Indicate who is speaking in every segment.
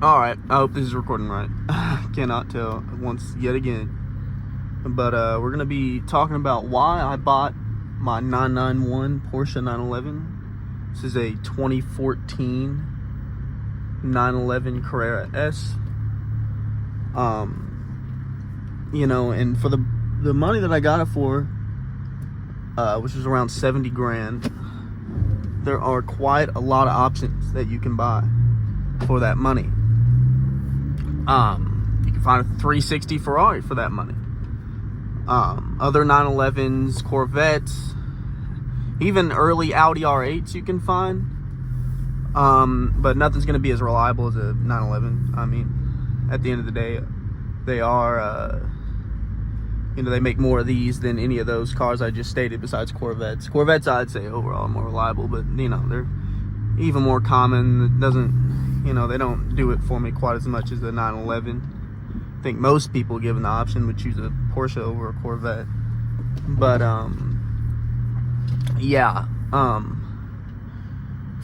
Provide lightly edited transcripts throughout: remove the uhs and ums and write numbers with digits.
Speaker 1: All right, I hope this is recording right. Cannot tell once yet again. But we're gonna be talking about why I bought my 991 Porsche 911. This is a 2014 911 Carrera S. You know, and for the money that I got it for, which was around 70 grand, there are quite a lot of options that you can buy for that money. You can find a 360 Ferrari for that money. Other 911s, Corvettes, even early Audi R8s you can find. But nothing's going to be as reliable as a 911. I mean, at the end of the day, they are, you know, they make more of these than any of those cars I just stated besides Corvettes. Corvettes, I'd say, overall more reliable, but, you know, they're even more common. It doesn't, you know, they don't do it for me quite as much as the 911. I think most people, given the option, would choose a Porsche over a Corvette. But, yeah.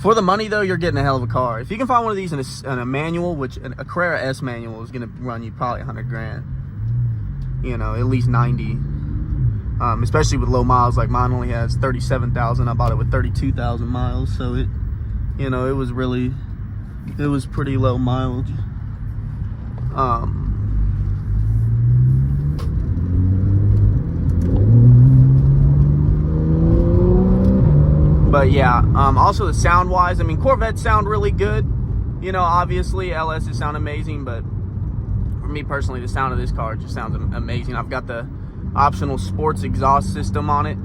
Speaker 1: For the money, though, you're getting a hell of a car. If you can find one of these in a manual, which a Carrera S manual is going to run you probably 100 grand. You know, at least 90. Especially with low miles. Like mine only has 37,000. I bought it with 32,000 miles. So it, you know, it was pretty low mileage. But yeah, also the sound wise, I mean, Corvettes sound really good. You know, obviously LS's sound amazing, but for me personally, the sound of this car just sounds amazing. I've got the optional sports exhaust system on it,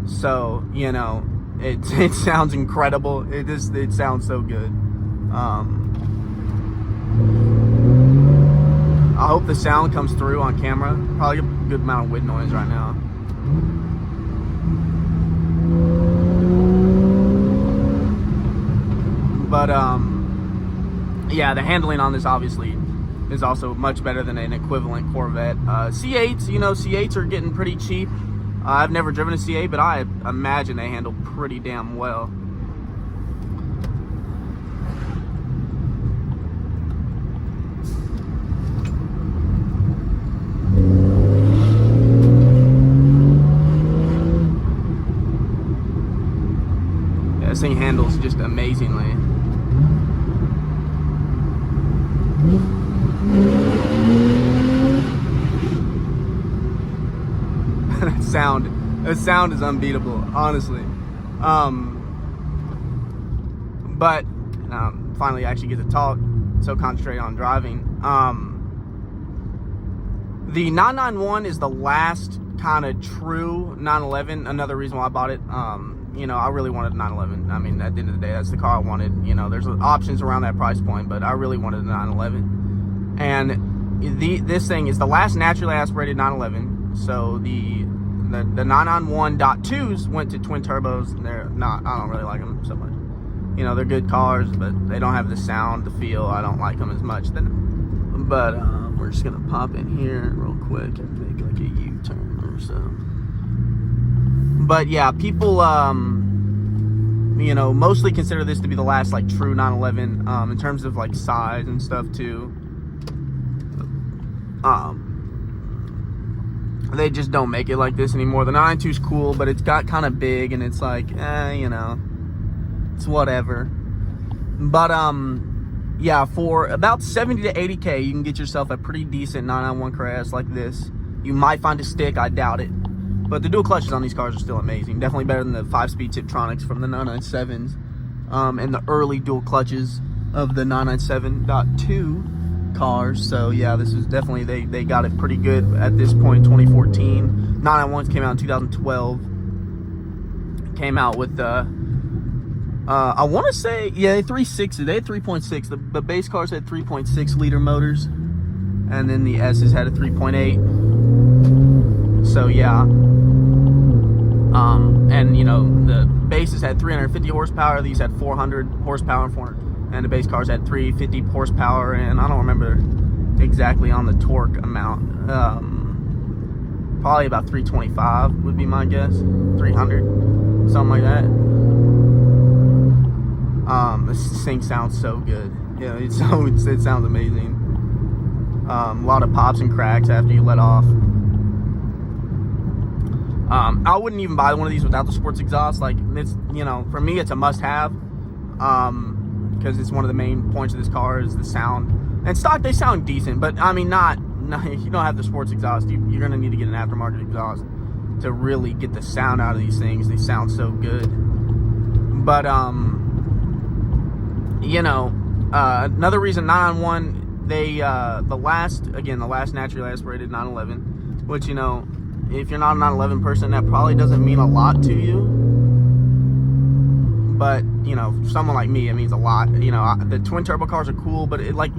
Speaker 1: so you know, it sounds incredible. It sounds so good. I hope the sound comes through on camera. Probably a good amount of wind noise right now. But yeah, the handling on this obviously is also much better than an equivalent Corvette. C8s, you know, C8s are getting pretty cheap. I've never driven a C8, but I imagine they handle pretty damn well. Yeah, this thing handles just amazingly. That sound is unbeatable, honestly. But finally I actually get to talk, so concentrate on driving. The 991 is the last kind of true 911. Another reason why I bought it. You know, I really wanted a 911. I mean, at the end of the day, that's the car I wanted. You know, there's options around that price point, but I really wanted a 911. And this thing is the last naturally aspirated 911. So the 991.2s went to twin turbos, and they're not, I don't really like them so much. You know, they're good cars, but they don't have the sound, the feel. I don't like them as much. But we're just gonna pop in here real quick and make like a U-turn or so. But yeah, people, you know, mostly consider this to be the last like true 911 in terms of like size and stuff too. They just don't make it like this anymore. The 992 is cool, but it's got kind of big, and it's like, you know, it's whatever. But yeah, for about 70 to 80K, you can get yourself a pretty decent 991 Carrera S like this. You might find a stick, I doubt it. But the dual clutches on these cars are still amazing. Definitely better than the 5-speed Tiptronics from the 997s. And the early dual clutches of the 997.2 cars. So yeah, this is definitely, they got it pretty good at this point. 2014 991s came out in 2012. Came out with the I want to say, yeah, 360. They had 3.6. The base cars had 3.6 liter motors, and then the S's had a 3.8. So yeah, and you know, the bases had 350 horsepower. These had 400 horsepower and 400. And the base cars had 350 horsepower, and I don't remember exactly on the torque amount. Probably about 325 would be my guess. 300, something like that. This thing sounds so good. Yeah, it sounds amazing. A lot of pops and cracks after you let off. I wouldn't even buy one of these without the sports exhaust. Like, it's, you know, for me, it's a must-have, because it's one of the main points of this car is the sound. And stock, they sound decent, but I mean, not if you don't have the sports exhaust, you're gonna need to get an aftermarket exhaust to really get the sound out of these things. They sound so good. But you know, another reason 991, they the last naturally aspirated 911, which, you know, if you're not a 911 person, that probably doesn't mean a lot to you. But, you know, for someone like me, it means a lot. You know, the twin turbo cars are cool, but it, like,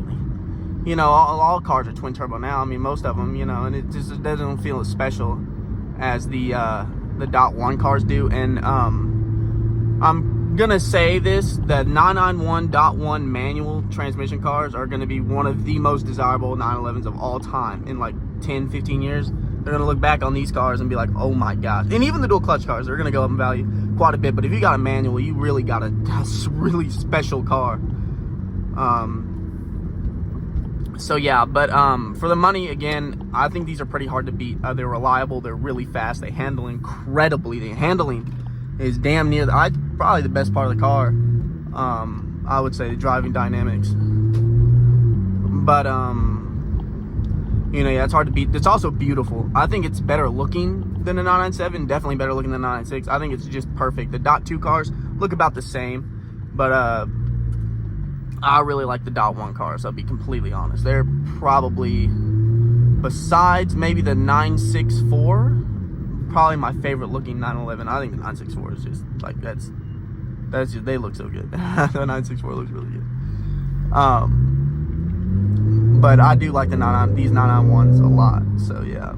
Speaker 1: you know, all cars are twin turbo now. I mean, most of them, you know, and it just doesn't feel as special as the .1 cars do. And I'm gonna say this: the 991.1 manual transmission cars are gonna be one of the most desirable 911s of all time. In like 10-15 years, they're gonna look back on these cars and be like, oh my gosh. And even the dual clutch cars, they're gonna go up in value quite a bit. But if you got a manual, you really got a really special car. So yeah, but for the money, again, I think these are pretty hard to beat. They're reliable, they're really fast, they handle incredibly. The handling is damn near probably the best part of the car. I would say the driving dynamics. But you know, yeah, it's hard to beat. It's also beautiful. I think it's better looking than the 997, definitely better looking than the 996. I think it's just perfect. The .2 cars look about the same, but I really like the .1 cars, I'll be completely honest. They're probably, besides maybe the 964, probably my favorite looking 911. I think the 964 is just like, that's just, they look so good. The 964 looks really good. But I do like these 991s a lot. So yeah.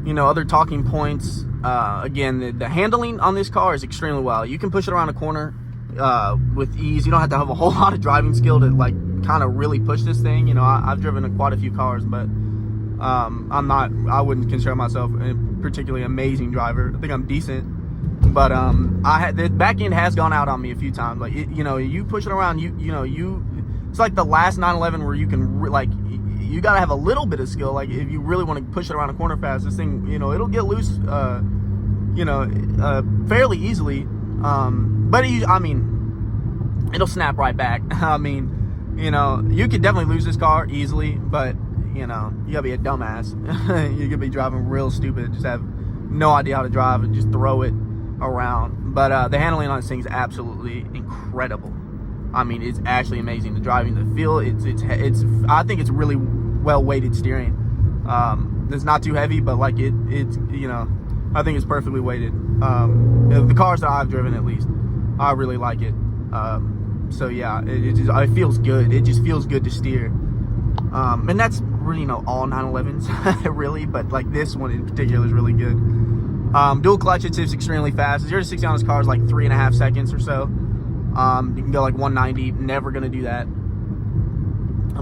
Speaker 1: You know, other talking points. Again, the handling on this car is extremely well. You can push it around a corner with ease. You don't have to have a whole lot of driving skill to like kind of really push this thing. You know, I've driven quite a few cars, but I wouldn't consider myself a particularly amazing driver. I think I'm decent, but the back end has gone out on me a few times. Like, you know, you push it around, it's like the last 911 where you can you gotta have a little bit of skill. Like, if you really want to push it around a corner fast, this thing, you know, it'll get loose, fairly easily. But I mean, it'll snap right back. I mean, you know, you could definitely lose this car easily, but, you know, you gotta be a dumbass. You could be driving real stupid, just have no idea how to drive and just throw it around. But the handling on this thing is absolutely incredible. I mean, it's actually amazing. The driving, the feel, I think it's really well weighted steering. It's not too heavy, but like it's you know, I think it's perfectly weighted. The cars that I've driven, at least, I really like it. So yeah, it feels good. It just feels good to steer. And that's really, you know, all 911s really, but like this one in particular is really good. Dual clutch, it's extremely fast. 0 to 60 on this car is like 3.5 seconds or so. You can go like 190, never gonna do that.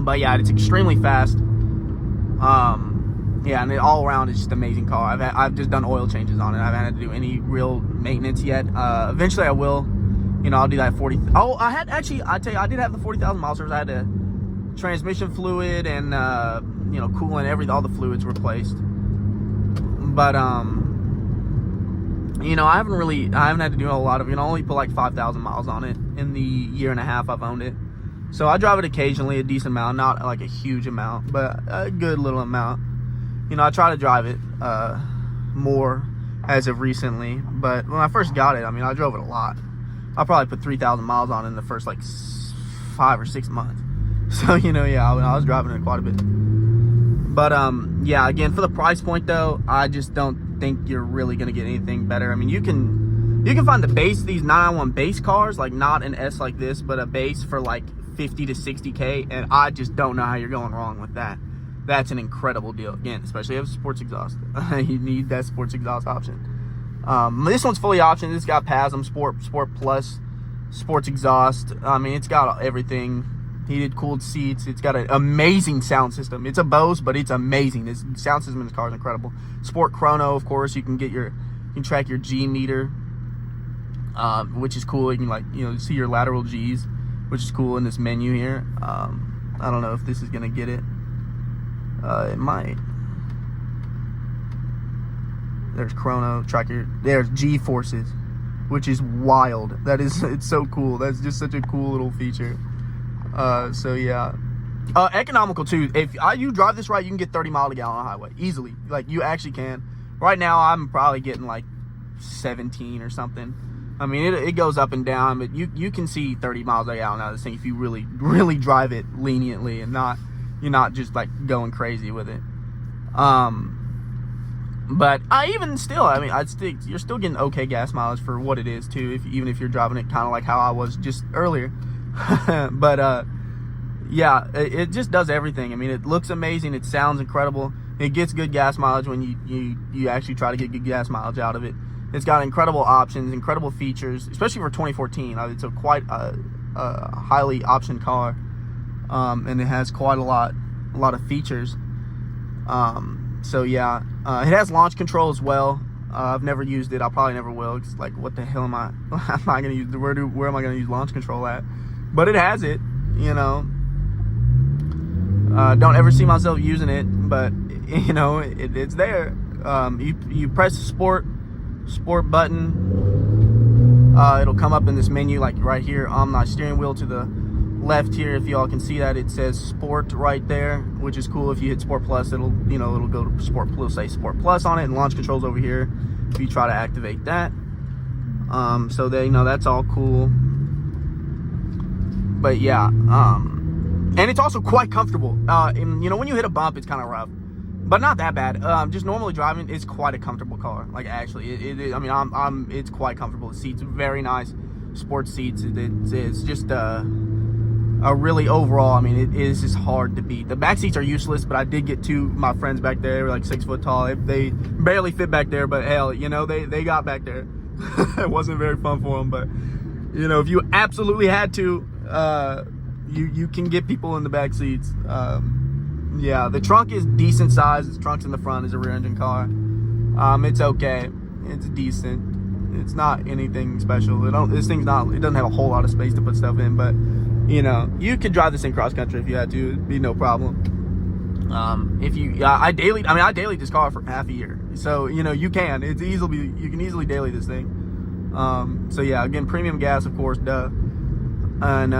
Speaker 1: But yeah, it's extremely fast. Yeah, and all around it's just an amazing car. I've just done oil changes on it. I haven't had to do any real maintenance yet. Eventually I will. You know, I'll do that 40. Oh, I did have the 40,000 mile service. I had a transmission fluid and you know, coolant, all the fluids replaced. But you know, I haven't had to do a lot of, you know, only put like 5,000 miles on it in the year and a half I've owned it. So I drive it occasionally, a decent amount, not like a huge amount, but a good little amount. You know, I try to drive it more as of recently, but when I first got it, I mean, I drove it a lot. I probably put 3,000 miles on it in the first like 5 or 6 months. So, you know, yeah, I was driving it quite a bit. But yeah, again, for the price point though, I just don't think you're really gonna get anything better. I mean, you can find the base, these 991 base cars, like not an S like this, but a base for like 50 to 60K, and I just don't know how you're going wrong with that. That's an incredible deal. Again, especially if it's sports exhaust. You need that sports exhaust option. This one's fully optioned. It's got PASM, Sport Plus, sports exhaust. I mean, it's got everything. Heated, cooled seats. It's got an amazing sound system. It's a Bose, but it's amazing. This sound system in this car is incredible. Sport chrono, of course. You can track your G meter. which is cool. You can, like, you know, see your lateral G's, which is cool in this menu here. I don't know if this is gonna get it. It might. There's chrono tracker. There's G forces, which is wild. It's so cool. That's just such a cool little feature. So yeah, economical too. If you drive this right, you can get 30 miles a gallon on the highway easily. Like, you actually can. Right now, I'm probably getting like 17 or something. I mean, it goes up and down, but you can see 30 miles a gallon out of this thing if you really drive it leniently and you're not just like going crazy with it. But even still, I mean, you're still getting okay gas mileage for what it is too, even if you're driving it kind of like how I was just earlier. But yeah, it just does everything. I mean, it looks amazing, it sounds incredible, it gets good gas mileage when you actually try to get good gas mileage out of it. It's got incredible options, incredible features, especially for 2014. It's quite a highly optioned car, and it has quite a lot of features. So yeah, it has launch control as well. I've never used it. I probably never will. It's like, what the hell am I gonna use? Where am I gonna use launch control at? But it has it, you know. Don't ever see myself using it, but you know, it's there. You press the sport button. It'll come up in this menu, like right here on my steering wheel to the left here. If y'all can see that, it says sport right there, which is cool. If you hit sport plus, it'll go to sport plus, say sport plus on it, and launch controls over here if you try to activate that. So they, you know, that's all cool. But yeah, and it's also quite comfortable. And, you know, when you hit a bump, it's kind of rough, but not that bad. Just normally driving, it's quite a comfortable car. Like, actually, I mean, it's quite comfortable. The seats are very nice, sports seats. It's just a really overall, I mean, it is just hard to beat. The back seats are useless, but I did get two of my friends back there. They were like 6 foot tall. They barely fit back there, but hell, you know, they got back there. It wasn't very fun for them, but you know, if you absolutely had to, you can get people in the back seats. Yeah, the trunk is decent size. The trunk's in the front. Is a rear engine car. It's okay. It's decent. It's not anything special. It doesn't have a whole lot of space to put stuff in, but you know, you could drive this in cross country if you had to. It'd be no problem. I daily this car for half a year, so you know, you can easily daily this thing. So yeah, again, premium gas, of course, duh. And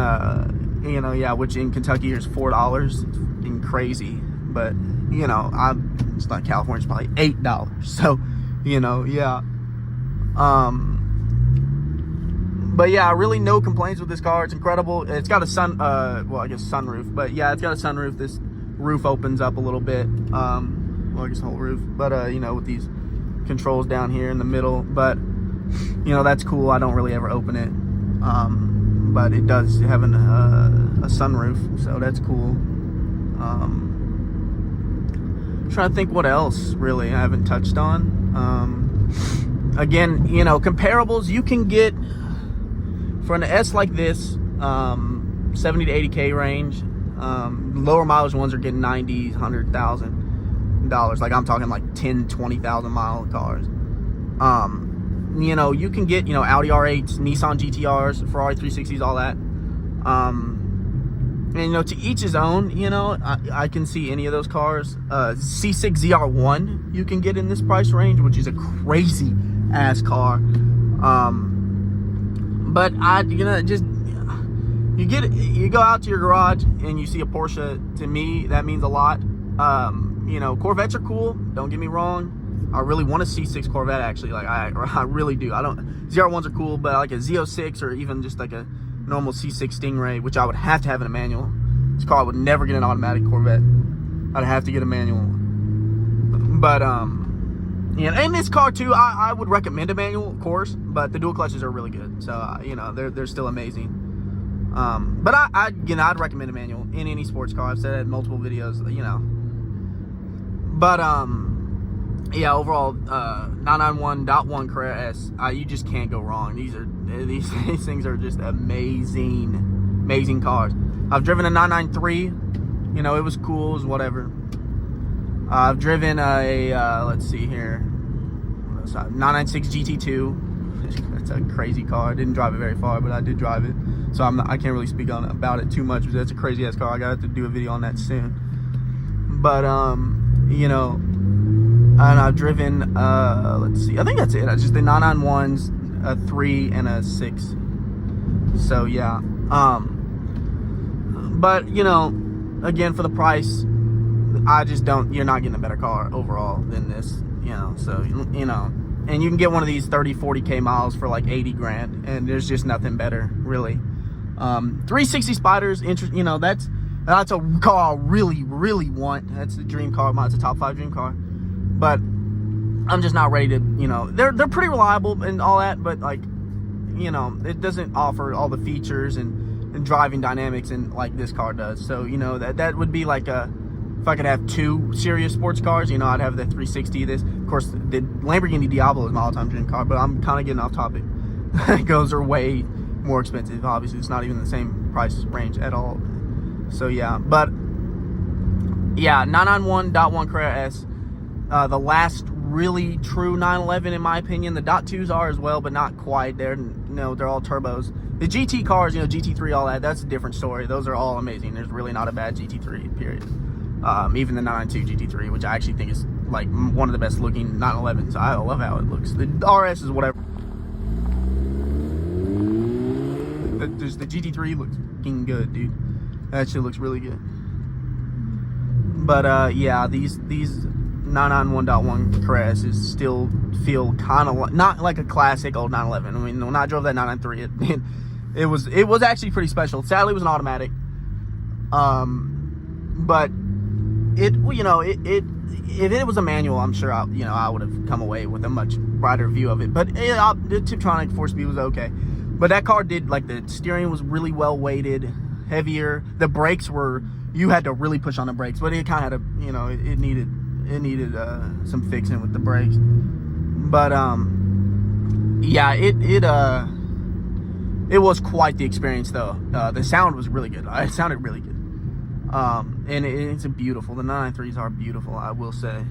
Speaker 1: you know, yeah, which in Kentucky is $4. It's fucking crazy, but you know, it's not California, it's probably $8. So you know, yeah. But yeah, really no complaints with this car. It's incredible. It's got a sunroof, but yeah, it's got a sunroof. This roof opens up a little bit. Well, I guess the whole roof, but you know, with these controls down here in the middle, but you know, that's cool. I don't really ever open it. But it does have a sunroof, so that's cool. Trying to think what else really I haven't touched on. Again, you know, comparables you can get for an S like this, 70 to 80K range. Lower mileage ones are getting $90,000, $100,000. Like, I'm talking like 10, 20,000 mile cars. You know, you can get, you know, Audi R8s, Nissan GTRs, Ferrari 360s, all that. And, you know, to each his own, you know, I can see any of those cars. C6 ZR1 you can get in this price range, which is a crazy ass car. But you know, just you go out to your garage and you see a Porsche. To me, that means a lot. You know, Corvettes are cool, don't get me wrong. I really want a C6 Corvette, actually. Like, I really do. ZR1s are cool, but like a Z06 or even just like a normal C6 Stingray, which I would have to have in a manual. This car would never get an automatic Corvette. I'd have to get a manual. But yeah, and this car too, I would recommend a manual, of course, but the dual clutches are really good. So you know, they're still amazing. But I'd recommend a manual in any sports car. I've said it in multiple videos, you know. But yeah, overall, 991.1 Carrera S, you just can't go wrong. These things are just amazing cars. I've driven a 993. You know, it was cool, it was whatever. I've driven a let's see here, 996 GT2. it's a crazy car. I didn't drive it very far, but I did drive it, so I can't really speak on about it too much, because that's a crazy ass car. I gotta have to do a video on that soon. But you know, and I've driven let's see, I think that's it. It's just the 991s, a 3 and a 6. So yeah, but you know, again, for the price, I just don't, you're not getting a better car overall than this, you know. So you know, and you can get one of these 30-40k miles for like 80 grand, and there's just nothing better, really. 360 Spiders, you know, that's a car I really want. That's the dream car. It's a top 5 dream car, but I'm just not ready to, you know, they're pretty reliable and all that, but like, you know, it doesn't offer all the features and driving dynamics and like this car does. So you know, that would be like a, if I could have 2 serious sports cars, you know, I'd have the 360. This, of course, the Lamborghini Diablo is my all-time dream car, but I'm kind of getting off topic. Those are way more expensive. Obviously, it's not even the same price range at all. So yeah, but yeah, 991.1 Carrera S, the last really true 911 in my opinion. The .2s are as well, but not quite. They're, you know, they're all turbos. The GT cars, you know, GT3, all that, that's a different story. Those are all amazing. There's really not a bad GT3, period. Even the 992 GT3, which I actually think is like one of the best looking 911s. I love how it looks. The RS is whatever. The GT3 looks fucking good, dude. That shit looks really good. But yeah, these 991.1 Carrera S's still feel kind of like, not like a classic old 911. I mean, when I drove that 993, it was actually pretty special. Sadly, it was an automatic. But it, you know, if it was a manual, I'm sure I would have come away with a much brighter view of it. But the Tiptronic 4-speed was okay. But that car did, like, the steering was really well weighted, heavier. The brakes were, you had to really push on the brakes, but it kind of had a, you know, it needed some fixing with the brakes. But yeah, it was quite the experience though. The sound was really good. It sounded really good. And it's a beautiful, the 993s are beautiful, I will say.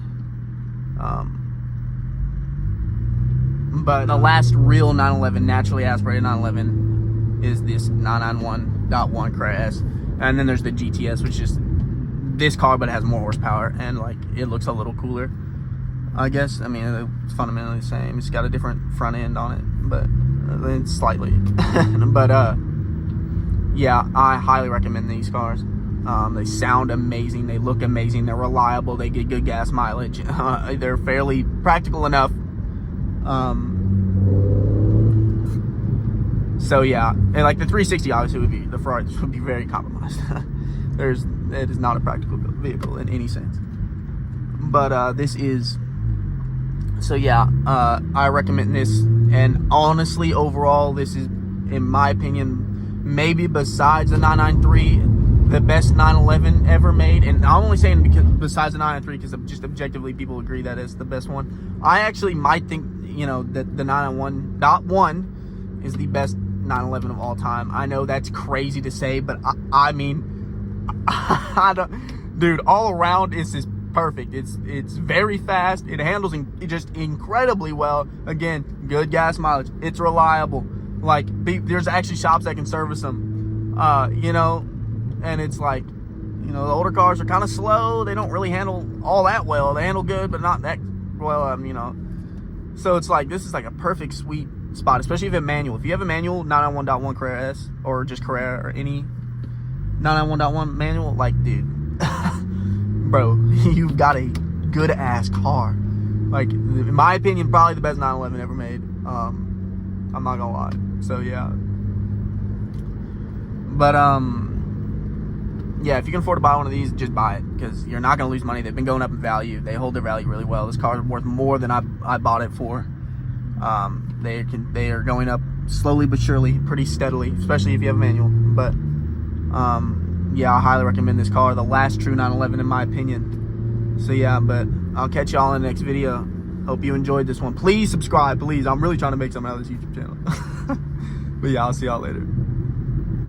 Speaker 1: But the last real 911, naturally aspirated 911, is this 991.1 Carrera S. And then there's the GTS, which is this car, but it has more horsepower, and like it looks a little cooler, I guess. I mean, it's fundamentally the same. It's got a different front end on it, but it's slightly. But yeah, I highly recommend these cars. They sound amazing, they look amazing, they're reliable, they get good gas mileage. They're fairly practical enough. So yeah, and like the 360 obviously would be, the Ferrari would be very compromised. It is not a practical vehicle in any sense. But this is, so yeah, I recommend this. And honestly, overall, this is, in my opinion, maybe besides the 993, the best 911 ever made. And I'm only saying because besides the 993 because just objectively people agree that it's the best one. I actually might think, you know, that the 991.1 is the best 911 of all time. I know that's crazy to say, but I mean, I don't, dude, all around it's just perfect. It's very fast. It handles just incredibly well. Again, good gas mileage. It's reliable. Like, there's actually shops that can service them. You know, and it's like, you know, the older cars are kind of slow. They don't really handle all that well. They handle good, but not that well. You know, so it's like, this is like a perfect sweet spot, especially if you have a manual. If you have a manual 991.1 Carrera S, or just Carrera, or any 991.1 manual, like, dude, bro, you've got a good ass car. Like, in my opinion, probably the best 911 ever made. I'm not gonna lie. So yeah, but yeah, if you can afford to buy one of these, just buy it, because you're not gonna lose money. They've been going up in value. They hold their value really well. This car is worth more than I bought it for. They are going up slowly but surely, pretty steadily, especially if you have a manual. But yeah, I highly recommend this car, the last true 911 in my opinion. So yeah, but I'll catch y'all in the next video. Hope you enjoyed this one. Please subscribe, please. I'm really trying to make something out of this YouTube channel. But yeah, I'll see y'all later.